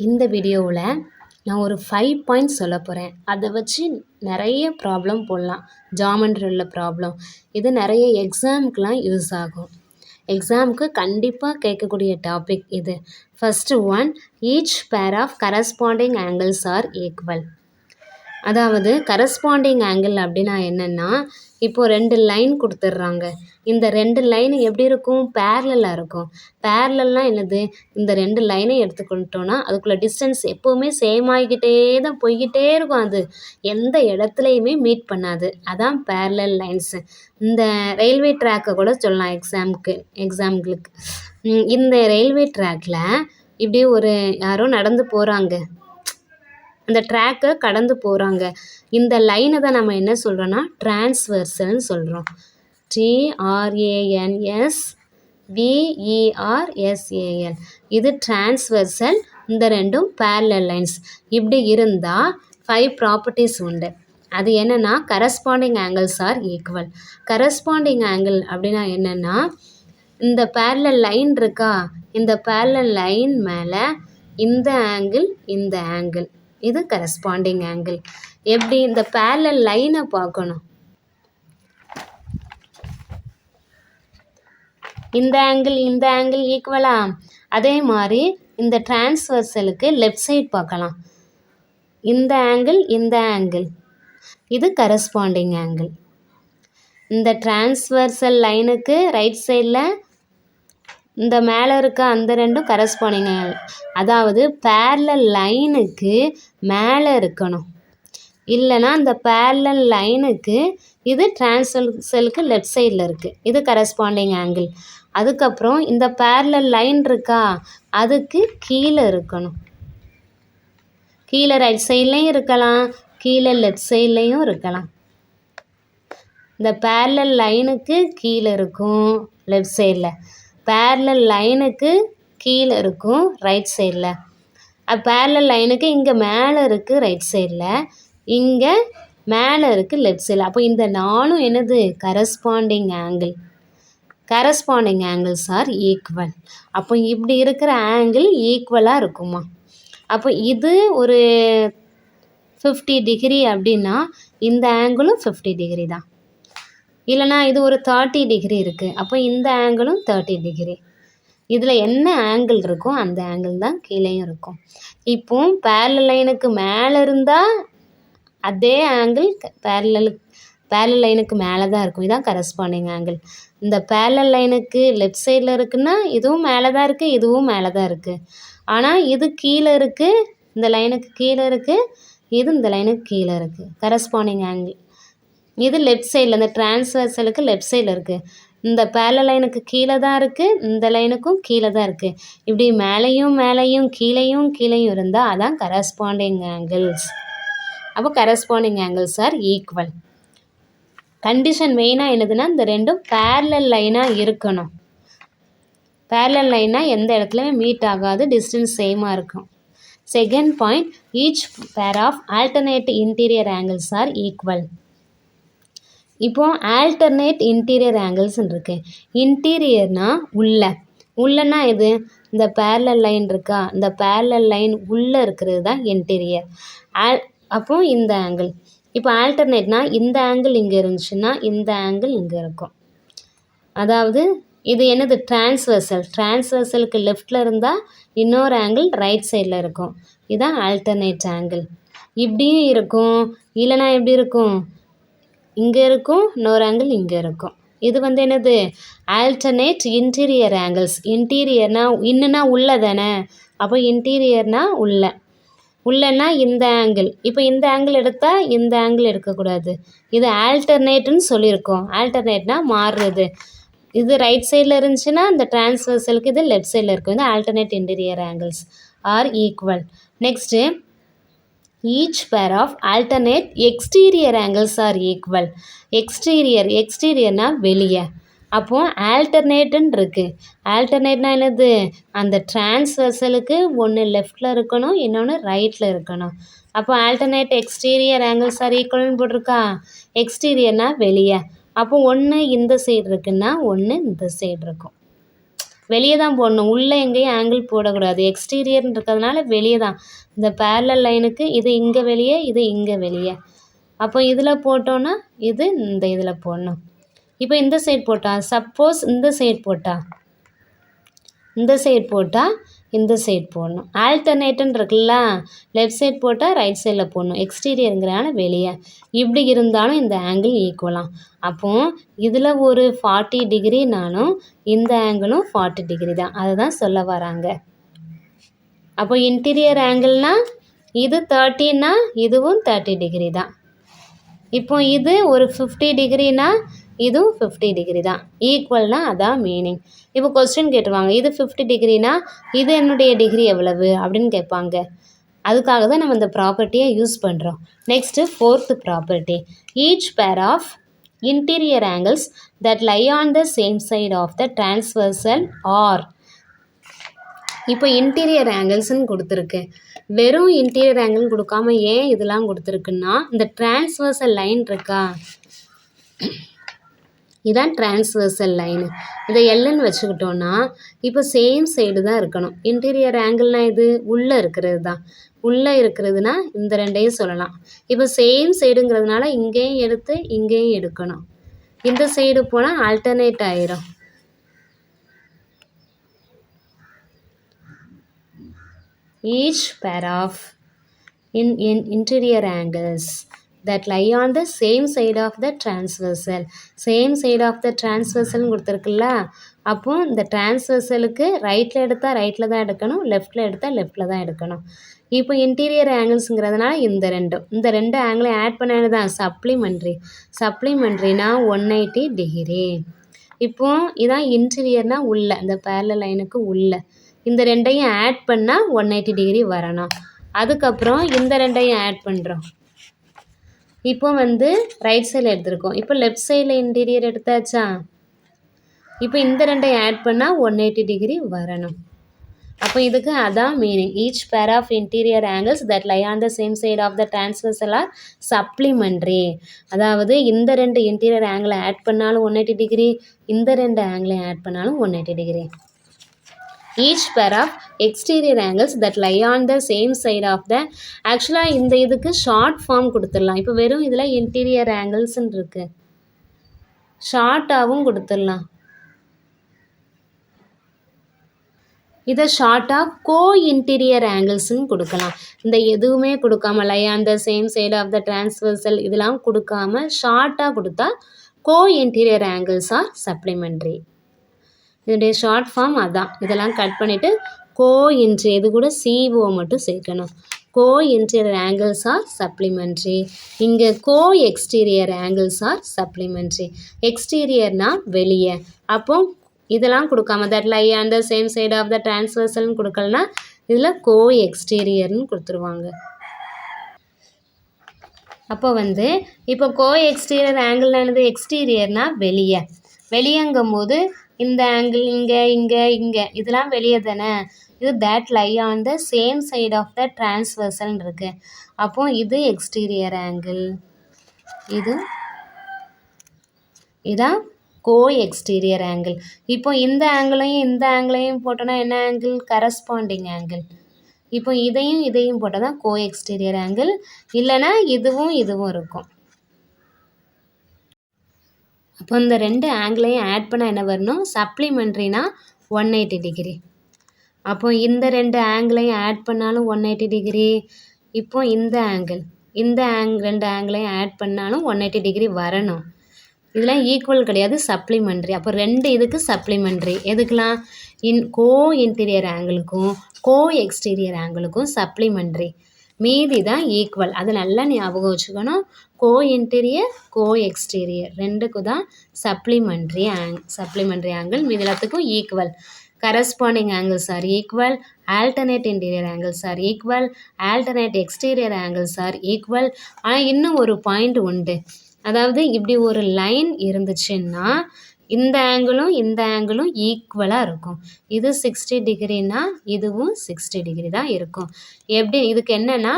இந்த வீடியோவில் நான் ஒரு 5 பாயிண்ட்ஸ் சொல்ல போகிறேன். அதை வச்சு நிறைய ப்ராப்ளம் போடலாம். ஜாமெண்ட்ரியில் உள்ள ப்ராப்ளம் இது நிறைய எக்ஸாமுக்கெலாம் யூஸ் ஆகும். எக்ஸாமுக்கு கண்டிப்பாக கேட்கக்கூடிய டாபிக் இது. First one, each pair of corresponding angles are equal. அதாவது கரஸ்பாண்டிங் ஆங்கிள் அப்படின்னா என்னென்னா, இப்போது 2 லைன் கொடுத்துட்றாங்க. இந்த 2 லைன் எப்படி இருக்கும்? பேரலலாக இருக்கும். பேரலல்னால் என்னது? இந்த 2 லைனை எடுத்துக்கிட்டோன்னா அதுக்குள்ளே டிஸ்டன்ஸ் எப்போவுமே சேம் ஆகிக்கிட்டே தான் போய்கிட்டே இருக்கும். அது எந்த இடத்துலையுமே மீட் பண்ணாது. அதான் பேரலல் லைன்ஸு. இந்த ரயில்வே ட்ராக்கை கூட சொல்லலாம் எக்ஸாம்களுக்கு. இந்த ரயில்வே ட்ராக்கில் இப்படி யாரோ நடந்து போகிறாங்க. அந்த ட்ராக்கை கடந்து போகிறாங்க. இந்த லைனை தான் நம்ம என்ன சொல்கிறோன்னா டிரான்ஸ்வர்சல்னு சொல்கிறோம். TRANSVERSAL. இது டிரான்ஸ்வர்சல். இந்த ரெண்டும் பேரலல் லைன்ஸ். இப்படி இருந்தால் 5 ப்ராப்பர்ட்டிஸ் உண்டு. அது என்னென்னா, corresponding angles are equal. Corresponding angle அப்படின்னா என்னென்னா, இந்த பேரலல் லைன் இருக்கா, இந்த பேரலல் லைன் மேலே இந்த ஆங்கிள் இந்த ஆங்கிள், இது கரஸ்பாண்டிங் ஆங்கிள். எப்படி? இந்த பேரலல் லைனை பார்க்கணும். இந்த ஆங்கிள் ஈக்குவலா? அதே மாதிரி இந்த டிரான்ஸ்வர்சலுக்கு லெஃப்ட் சைட் பார்க்கலாம். இந்த ஆங்கிள் இது கரஸ்பாண்டிங் ஆங்கிள். இந்த டிரான்ஸ்வர்சல் லைனுக்கு ரைட் சைடில் இந்த மேலே இருக்க அந்த ரெண்டும் கரஸ்பாண்டிங் ஆங்கிள். அதாவது பேரலல் லைனுக்கு மேலே இருக்கணும். இல்லைனா இந்த பேரலல் லைனுக்கு இது டிரான்ஸ்வர்சலுக்கு லெஃப்ட் சைடில் இருக்குது. இது கரஸ்பாண்டிங் ஆங்கிள். அதுக்கப்புறம் இந்த பேரலல் லைன் இருக்கா, அதுக்கு கீழே இருக்கணும். கீழே ரைட் சைட்லேயும் இருக்கலாம், கீழே லெஃப்ட் சைட்லேயும் இருக்கலாம். இந்த பேரலல் லைனுக்கு கீழே இருக்கும் லெஃப்ட் சைடில், பேரலல் லைனுக்கு கீழே இருக்கும் ரைட் சைடில். பேரலல் லைனுக்கு இங்கே மேலே இருக்குது ரைட் சைடில், இங்கே மேலே இருக்குது லெஃப்ட் சைடில். அப்போ இந்த 4 என்னது? Corresponding angle. Corresponding angles are equal. அப்போ இப்படி இருக்கிற ஆங்கிள் ஈக்குவலாக இருக்குமா? அப்போ இது ஒரு 50 டிகிரி அப்படின்னா இந்த ஆங்கிளும் 50 டிகிரி தான். இல்லைனா இது ஒரு 30 டிகிரி இருக்குது, அப்போ இந்த ஆங்கிளும் 30 டிகிரி. இதில் என்ன ஆங்கிள் இருக்கோ அந்த ஆங்கிள் தான் கீழேயும் இருக்கும். இப்போ பேரலல் லைனுக்கு மேலே இருந்தால் அதே ஆங்கிள் பேரலல் லைனுக்கு மேலே தான் இருக்கும். இதுதான் கரஸ்பாண்டிங் ஆங்கிள். இந்த பேரலல் லைனுக்கு லெஃப்ட் சைடில் இருக்குன்னா இதுவும் மேலே தான் இருக்குது, இதுவும் மேலே தான் இருக்குது. ஆனால் இது கீழே இருக்குது, இந்த லைனுக்கு கீழே இருக்குது, இது இந்த லைனுக்கு கீழே இருக்குது. கரஸ்பாண்டிங் ஆங்கிள் இது லெஃப்ட் சைடில், இந்த டிரான்ஸ்வர்சலுக்கு லெஃப்ட் சைடில் இருக்குது. இந்த பேரலல் லைனுக்கு கீழே தான் இருக்குது, இந்த லைனுக்கும் கீழே தான் இருக்குது. இப்படி மேலேயும் கீழேயும் இருந்தால் அதான் கரஸ்பாண்டிங் ஆங்கிள்ஸ். அப்போ corresponding angles are equal. Condition மெயினாக என்னதுன்னா, இந்த ரெண்டும் பேரலல் லைனாக இருக்கணும். பேரலல் லைனாக எந்த இடத்துலையுமே மீட் ஆகாது, டிஸ்டன்ஸ் சேமாக இருக்கும். Second point, each pair of alternate interior angles are equal. இப்போது ஆல்டர்னேட் இன்டீரியர் ஆங்கிள்ஸ்ன்னு இருக்குது. இன்டீரியர்னால் உள்ளனா எது? இந்த பேரலல் லைன் இருக்கா, இந்த பேரலல் லைன் உள்ளே இருக்கிறது தான் இன்டீரியர். அப்போது இந்த ஆங்கிள். இப்போ ஆல்டர்னேட்னா இந்த ஆங்கிள் இங்கே இருந்துச்சுன்னா இந்த ஆங்கிள் இங்கே இருக்கும். அதாவது இது என்னது? டிரான்ஸ்வர்சலுக்கு லெஃப்டில் இருந்தால் இன்னொரு ஆங்கிள் ரைட் சைடில் இருக்கும். இதுதான் ஆல்டர்னேட் ஆங்கிள். இப்படியும் இருக்கும், இல்லைனா எப்படி இருக்கும்? இங்கே இருக்கும், இன்னொரு ஆங்கிள் இங்கே இருக்கும். இது என்னது? Alternate interior angles. இன்டீரியர்னா இன்னுன்னா உள்ள தானே, அப்போ இன்டீரியர்னா உள்ளன்னா இந்த ஆங்கிள். இப்போ இந்த ஆங்கிள் எடுத்தால் இந்த ஆங்கிள் எடுக்கக்கூடாது. இது ஆல்டர்னேட்டுன்னு சொல்லியிருக்கோம். ஆல்டர்னேட்னா மாறுறது. இது ரைட் சைடில் இருந்துச்சுன்னா இந்த டிரான்ஸ்வர்சலுக்கு இது லெஃப்ட் சைடில் இருக்கும். இது alternate interior angles are equal. Next, each pair of alternate exterior angles are equal. எக்ஸ்டீரியர்னால் வெளியே. அப்போது ஆல்டர்னேட்டுன்னு இருக்குது. ஆல்டர்னேட்னா என்னது? அந்த டிரான்ஸ்வர்சலுக்கு ஒன்று லெஃப்டில் இருக்கணும், இன்னொன்று ரைட்டில் இருக்கணும். அப்போ ஆல்டர்னேட் எக்ஸ்டீரியர் ஆங்கிள்ஸ் ஆர் ஈக்குவல்னு போட்டிருக்கா. எக்ஸ்டீரியர்னால் வெளியே. அப்போ ஒன்று இந்த சைடு இருக்குன்னா ஒன்று இந்த சைடு இருக்கும். வெளியே தான் போடணும், உள்ளே எங்கேயும் ஆங்கிள் போடக்கூடாது. எக்ஸ்டீரியர்னு இருக்கிறதுனால வெளியே தான். இந்த பேரலல் லைனுக்கு இது இங்கே வெளியே, இது இங்கே வெளியே. அப்போ இதில் போட்டோன்னா இது இந்த இதில் போடணும். இப்போ இந்த சைடு போட்டால், சப்போஸ் இந்த சைடு போட்டால் இந்த சைடு போட்டால் இந்த சைடு போடணும். ஆல்டர்னேட்டுன்னு இருக்குல்ல, லெஃப்ட் சைடு போட்டால் ரைட் சைடில் போடணும். எக்ஸ்டீரியருங்கிறனால வெளியே. இப்படி இருந்தாலும் இந்த ஆங்கிள் ஈக்குவலாம். அப்போது இதில் ஒரு 40 டிகிரினாலும் இந்த ஆங்கிளும் 40 டிகிரி தான். அதை தான் சொல்ல வராங்க. அப்போ இன்டீரியர் ஆங்கிள்னால் இது 30னா இதுவும் 30 டிகிரி தான். இப்போ இது ஒரு 50 டிகிரினா இதுவும் 50 டிகிரி தான். ஈக்குவல்னா அதான் மீனிங். இப்போ கொஸ்டின் கேட்டுருவாங்க, இது 50 டிகிரினா இது என்னுடைய டிகிரி எவ்வளவு அப்படின்னு கேட்பாங்க. அதுக்காக தான் நம்ம இந்த ப்ராப்பர்ட்டியை யூஸ் பண்ணுறோம். Next 4th property, each pair of interior angles that lie on the same side of the transversal are. இப்போ இன்டீரியர் ஆங்கிள்ஸ்ன்னு கொடுத்துருக்கு. வெறும் இன்டீரியர் ஆங்கிள்னு கொடுக்காம ஏன் இதெல்லாம் கொடுத்துருக்குன்னா, இந்த டிரான்ஸ்வர்சல் லைன் இருக்கா, இதான் டிரான்ஸ்வர்சல் லைனு. இதை எல்லுன்னு வச்சுக்கிட்டோன்னா இப்போ சேம் சைடு தான் இருக்கணும். இன்டீரியர் ஆங்கிள்னால் இது உள்ளே இருக்கிறது தான். உள்ளே இருக்கிறதுனா இந்த ரெண்டையும் சொல்லலாம். இப்போ சேம் சைடுங்கிறதுனால இங்கேயும் எடுத்து இங்கேயும் எடுக்கணும். இந்த சைடு போனால் ஆல்டர்னேட் ஆயிரும். each pair of interior angles that lie on the same side of the transversal. same side of the transversal கொடுத்துருக்குல்ல, அப்போ இந்த டிரான்ஸ்வர்சலுக்கு ரைட்டில் எடுத்தால் ரைட்டில் தான் எடுக்கணும், லெஃப்டில் எடுத்தால் லெஃப்டில் தான் எடுக்கணும். இப்போ இன்டீரியர் ஆங்கிள்ஸுங்கிறதுனால இந்த ரெண்டு ஆங்கிளையும் ஆட் பண்ணது தான் சப்ளிமெண்ட்ரினா 180 டிகிரி. இப்போது இதான் இன்டீரியர்னால் உள்ள இந்த பேரலல் லைனுக்கு உள்ள இந்த ரெண்டையும் ஆட் பண்ணால் 180 டிகிரி வரணும். அதுக்கப்புறம் இந்த ரெண்டையும் ஆட் பண்ணுறோம். இப்போ ரைட் சைடில் எடுத்துருக்கோம். இப்போ லெஃப்ட் சைடில் இன்டீரியர் எடுத்தாச்சா, இப்போ இந்த ரெண்டையும் ஆட் பண்ணால் 180 டிகிரி வரணும். அப்போ இதுக்கு அதான் meaning. Each pair of interior angles that lie on the same side of the transversal are supplementary. அதாவது இந்த ரெண்டு இன்டீரியர் ஆங்கிளை ஆட் பண்ணாலும் 180 டிகிரி, இந்த ரெண்டு ஆங்கிளையும் ஆட் பண்ணாலும் 180 degree. each pair of exterior angles that lie on the same side of the, ஆக்சுவலாக இந்த இதுக்கு ஷார்ட் ஃபார்ம் கொடுத்துடலாம். இப்போ வெறும் இதில் இன்டீரியர் ஆங்கிள்ஸ்ன்னு இருக்கு, ஷார்ட்டாகவும் கொடுத்துடலாம். இதை ஷார்ட்டாக கோ இன்டீரியர் ஆங்கிள்ஸ்ன்னு கொடுக்கலாம். இந்த எதுவுமே கொடுக்காம lie on the same side of the transversal இதெல்லாம் கொடுக்காம ஷார்ட்டாக கொடுத்தா co interior angles are supplementary. இதோடைய ஷார்ட் ஃபார்ம் அதான். இதெல்லாம் கட் பண்ணிவிட்டு கோ இன்ட்ரி, இது கூட CO மட்டும் சேர்க்கணும். Co interior angles are supplementary. இங்கே co exterior angles are supplementary. எக்ஸ்டீரியர்னால் வெளியே. அப்போ இதெல்லாம் கொடுக்காம that lie on the same side of the டிரான்ஸ்வர்சல்னு கொடுக்கலனா இதில் கோ எக்ஸ்டீரியர்னு கொடுத்துருவாங்க. அப்போ இப்போ கோ எக்ஸ்டீரியர் ஆங்கிள்னா என்னது, எக்ஸ்டீரியர்னால் வெளியேங்கும் போது இந்த ஆங்கிள் இங்கே இதெல்லாம் வெளியே தானே. இது that lie on the same side of the டிரான்ஸ்வர்சல்னு இருக்குது. அப்போது இது எக்ஸ்டீரியர் ஆங்கிள், இதான் கோ எக்ஸ்டீரியர் ஆங்கிள். இப்போ இந்த ஆங்கிளையும் போட்டோன்னா என்ன ஆங்கிள், கரஸ்பாண்டிங் ஆங்கிள். இப்போ இதையும் போட்டால் தான் கோ எக்ஸ்டீரியர் ஆங்கிள், இல்லைனா இதுவும் இருக்கும். அப்போ இந்த ரெண்டு ஆங்கிளையும் ஆட் பண்ணால் என்ன வரணும், சப்ளிமெண்ட்ரினா 180 டிகிரி. அப்போ இந்த ரெண்டு ஆங்கிளையும் ஆட் பண்ணாலும் 180 டிகிரி. இப்போ இந்த ரெண்டு ஆங்கிளையும் ஆட் பண்ணாலும் 180 டிகிரி வரணும். இதெல்லாம் ஈக்குவல் கிடையாது, சப்ளிமெண்ட்ரி. அப்போ ரெண்டு இதுக்கு சப்ளிமெண்ட்ரி. எதுக்கெலாம், கோ இன்டீரியர் ஆங்கிளுக்கும் கோ எக்ஸ்டீரியர் ஆங்கிளுக்கும் சப்ளிமெண்ட்ரி. மீதி தான் ஈக்குவல். அது நல்லா ஞாபகம் வச்சுக்கணும். கோ இன்டீரியர் கோ எக்ஸ்டீரியர் ரெண்டுக்கும் தான் சப்ளிமெண்ட்ரி ஆங்கிள். மீதி எல்லாத்துக்கும் equal. Corresponding angles are equal, alternate interior angles are equal, alternate exterior angles are equal. ஆனால் இன்னும் ஒரு பாயிண்ட் உண்டு. அதாவது இப்படி ஒரு லைன் இருந்துச்சுன்னா இந்த ஆங்கிளும் ஈக்குவலாக இருக்கும். இது 60 டிகிரினா இதுவும் 60 டிகிரி தான் இருக்கும். எப்படி, இதுக்கு என்னென்னா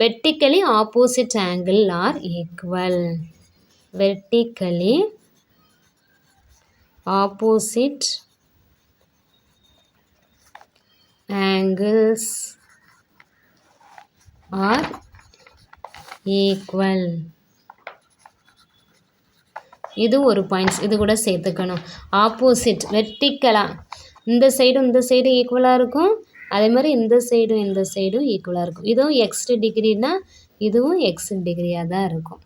vertically opposite angle are equal. Vertically opposite angles are equal. இது ஒரு பாயிண்ட்ஸ், இது கூட சேர்த்துக்கணும். ஆப்போசிட் வெர்டிக்கலாக இந்த சைடும் ஈக்குவலாக இருக்கும், அதே மாதிரி இந்த சைடும் ஈக்குவலாக இருக்கும். இதுவும் எக்ஸ் டிகிரினா இதுவும் எக்ஸ் டிகிரியாக தான் இருக்கும்.